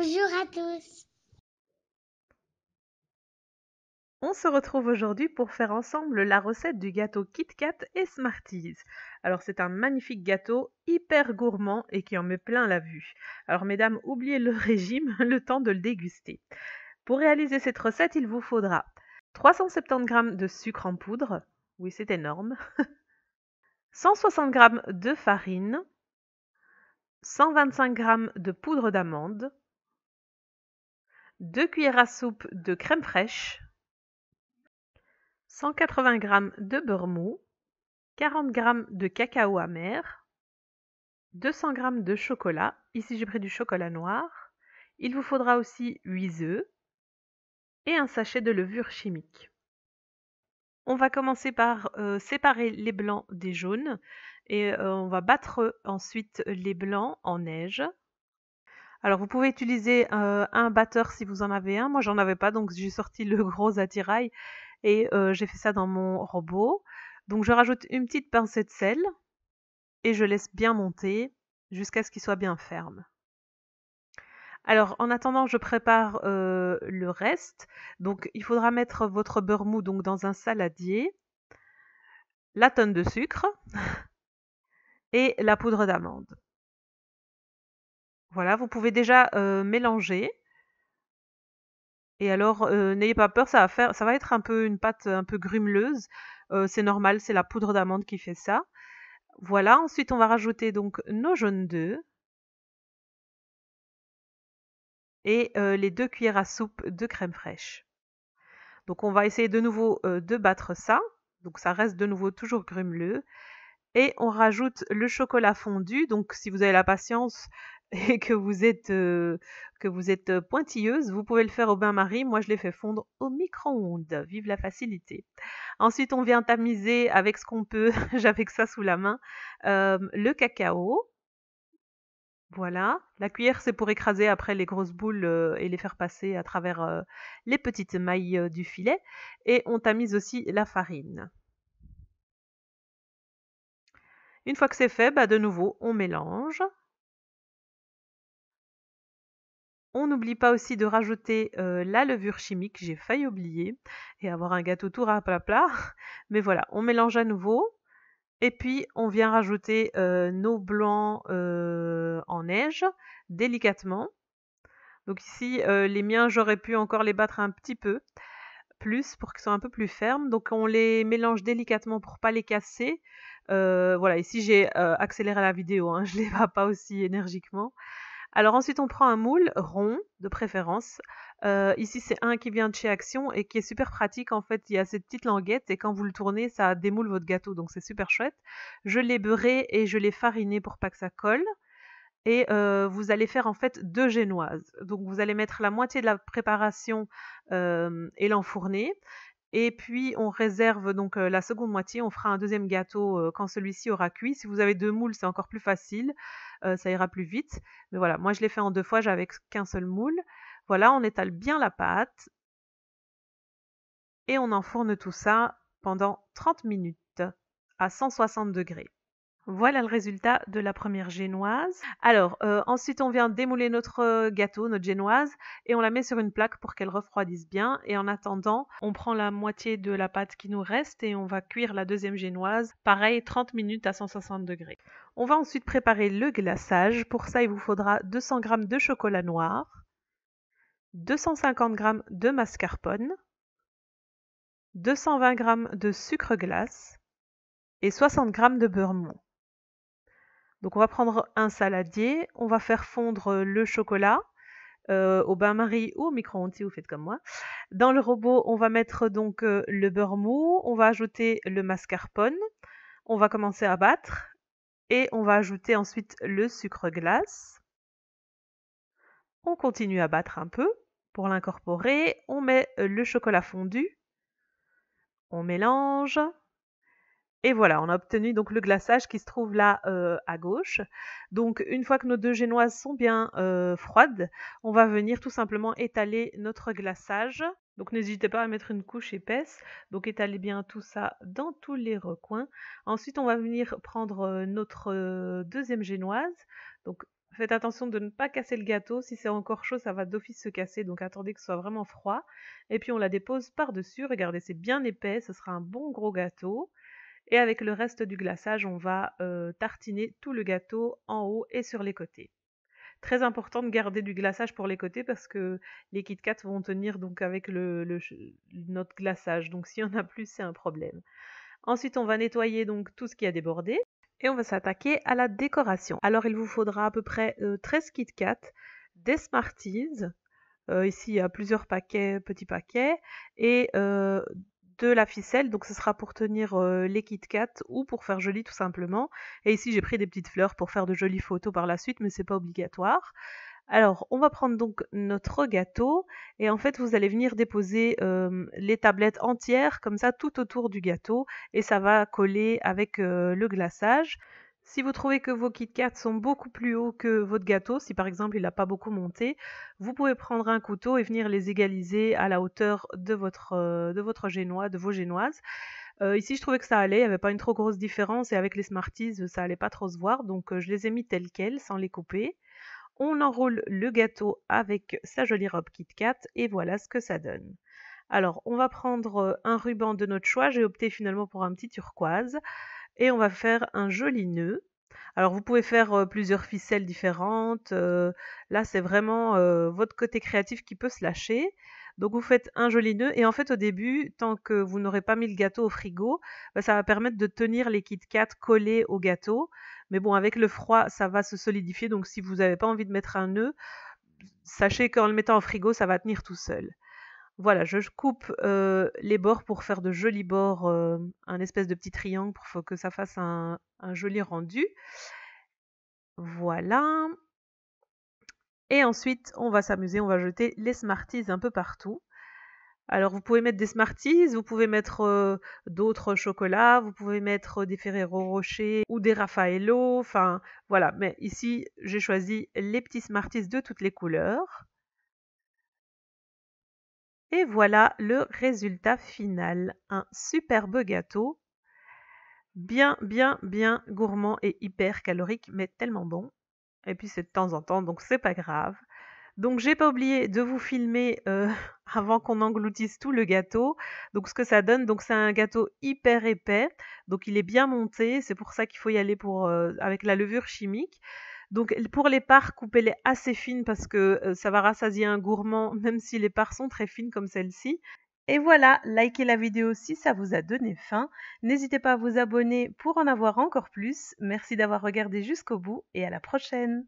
Bonjour à tous. On se retrouve aujourd'hui pour faire ensemble la recette du gâteau Kit Kat et Smarties. Alors c'est un magnifique gâteau hyper gourmand et qui en met plein la vue. Alors mesdames, oubliez le régime, le temps de le déguster. Pour réaliser cette recette, il vous faudra 370 g de sucre en poudre, oui c'est énorme, 160 g de farine, 125 g de poudre d'amande, 2 cuillères à soupe de crème fraîche, 180 g de beurre mou, 40 g de cacao amer, 200 g de chocolat, ici j'ai pris du chocolat noir, il vous faudra aussi 8 œufs et un sachet de levure chimique. On va commencer par séparer les blancs des jaunes et on va battre ensuite les blancs en neige. Alors vous pouvez utiliser un batteur si vous en avez un, moi j'en avais pas donc j'ai sorti le gros attirail et j'ai fait ça dans mon robot. Donc je rajoute une petite pincée de sel et je laisse bien monter jusqu'à ce qu'il soit bien ferme. Alors en attendant, je prépare le reste. Donc il faudra mettre votre beurre mou donc, dans un saladier, la tonne de sucre et la poudre d'amande. Voilà, vous pouvez déjà mélanger. Et alors n'ayez pas peur, ça va être un peu une pâte un peu grumeleuse. C'est normal, c'est la poudre d'amande qui fait ça. Voilà, ensuite on va rajouter donc nos jaunes d'œufs et les 2 cuillères à soupe de crème fraîche. Donc on va essayer de nouveau de battre ça. Donc ça reste de nouveau toujours grumeleux. Et on rajoute le chocolat fondu. Donc si vous avez la patience et que vous êtes pointilleuse, vous pouvez le faire au bain-marie. Moi je l'ai fait fondre au micro-ondes. Vive la facilité. Ensuite on vient tamiser avec ce qu'on peut. J'avais que ça sous la main. Le cacao. Voilà, la cuillère c'est pour écraser après les grosses boules et les faire passer à travers les petites mailles du filet. Et on tamise aussi la farine. Une fois que c'est fait, de nouveau on mélange. On n'oublie pas aussi de rajouter la levure chimique, j'ai failli oublier, et avoir un gâteau tout raplapla. Mais voilà, on mélange à nouveau. Et puis on vient rajouter nos blancs en neige, délicatement. Donc ici, les miens, j'aurais pu encore les battre un petit peu plus pour qu'ils soient un peu plus fermes. Donc on les mélange délicatement pour pas les casser. Voilà, ici j'ai accéléré la vidéo, hein, je les bats pas aussi énergiquement. Alors ensuite on prend un moule rond de préférence. Ici c'est un qui vient de chez Action et qui est super pratique en fait. Il y a cette petite languette et quand vous le tournez ça démoule votre gâteau donc c'est super chouette. Je l'ai beurré et je l'ai fariné pour pas que ça colle. Et vous allez faire en fait 2 génoises. Donc vous allez mettre la moitié de la préparation et l'enfourner. Et puis on réserve donc la seconde moitié, on fera un deuxième gâteau quand celui-ci aura cuit. Si vous avez 2 moules, c'est encore plus facile, ça ira plus vite. Mais voilà, moi je l'ai fait en 2 fois, j'avais qu'un seul moule. Voilà, on étale bien la pâte et on enfourne tout ça pendant 30 minutes à 160 degrés. Voilà le résultat de la première génoise. Alors, ensuite on vient démouler notre gâteau, notre génoise, et on la met sur une plaque pour qu'elle refroidisse bien. Et en attendant, on prend la moitié de la pâte qui nous reste et on va cuire la deuxième génoise, pareil 30 minutes à 160 degrés. On va ensuite préparer le glaçage. Pour ça, il vous faudra 200 g de chocolat noir, 250 g de mascarpone, 220 g de sucre glace et 60 g de beurre mou. Donc on va prendre un saladier, on va faire fondre le chocolat au bain-marie ou au micro-ondes si vous faites comme moi. Dans le robot, on va mettre donc le beurre mou, on va ajouter le mascarpone, on va commencer à battre et on va ajouter ensuite le sucre glace. On continue à battre un peu pour l'incorporer, on met le chocolat fondu, on mélange. Et voilà, on a obtenu donc le glaçage qui se trouve là à gauche. Donc une fois que nos 2 génoises sont bien froides, on va venir tout simplement étaler notre glaçage. Donc n'hésitez pas à mettre une couche épaisse. Donc étalez bien tout ça dans tous les recoins. Ensuite, on va venir prendre notre deuxième génoise. Donc Faites attention de ne pas casser le gâteau, si c'est encore chaud ça va d'office se casser, donc attendez que ce soit vraiment froid. Et puis on la dépose par-dessus, regardez c'est bien épais, ce sera un bon gros gâteau. Et avec le reste du glaçage on va tartiner tout le gâteau en haut et sur les côtés. Très important de garder du glaçage pour les côtés parce que les Kit Kat vont tenir donc avec notre glaçage, donc s'il y en a plus c'est un problème. Ensuite on va nettoyer donc tout ce qui a débordé et on va s'attaquer à la décoration. Alors il vous faudra à peu près 13 Kit Kat, des Smarties, ici il y a plusieurs paquets, petits paquets, et de la ficelle, donc ce sera pour tenir les Kit Kat ou pour faire joli tout simplement. Et ici j'ai pris des petites fleurs pour faire de jolies photos par la suite, mais c'est pas obligatoire. Alors on va prendre donc notre gâteau et en fait vous allez venir déposer les tablettes entières comme ça tout autour du gâteau et ça va coller avec le glaçage. Si vous trouvez que vos Kit Kat sont beaucoup plus hauts que votre gâteau, si par exemple il n'a pas beaucoup monté, vous pouvez prendre un couteau et venir les égaliser à la hauteur de votre génois, de vos génoises. Ici je trouvais que ça allait, il n'y avait pas une trop grosse différence et avec les Smarties ça allait pas trop se voir, donc je les ai mis tels quels sans les couper. On enroule le gâteau avec sa jolie robe Kit Kat et voilà ce que ça donne. Alors on va prendre un ruban de notre choix, j'ai opté finalement pour un petit turquoise et on va faire un joli nœud. Alors vous pouvez faire plusieurs ficelles différentes, là c'est vraiment votre côté créatif qui peut se lâcher. Donc vous faites un joli nœud et en fait au début, tant que vous n'aurez pas mis le gâteau au frigo, ça va permettre de tenir les Kit Kat collés au gâteau. Mais bon, avec le froid, ça va se solidifier, donc si vous n'avez pas envie de mettre un nœud, sachez qu'en le mettant au frigo, ça va tenir tout seul. Voilà, je coupe les bords pour faire de jolis bords, un espèce de petit triangle pour que ça fasse un joli rendu. Voilà. Et ensuite, on va s'amuser, on va jeter les Smarties un peu partout. Alors vous pouvez mettre des Smarties, vous pouvez mettre d'autres chocolats, vous pouvez mettre des Ferrero Rocher ou des Raffaello, enfin voilà. Mais ici, j'ai choisi les petits Smarties de toutes les couleurs. Et voilà le résultat final. Un superbe gâteau, bien, bien, bien gourmand et hyper calorique, mais tellement bon. Et puis c'est de temps en temps, donc c'est pas grave. Donc j'ai pas oublié de vous filmer avant qu'on engloutisse tout le gâteau. Donc ce que ça donne, donc c'est un gâteau hyper épais, donc il est bien monté, c'est pour ça qu'il faut y aller avec la levure chimique. Donc pour les parts, coupez-les assez fines parce que ça va rassasier un gourmand, même si les parts sont très fines comme celle-ci. Et voilà, likez la vidéo si ça vous a donné faim. N'hésitez pas à vous abonner pour en avoir encore plus. Merci d'avoir regardé jusqu'au bout et à la prochaine.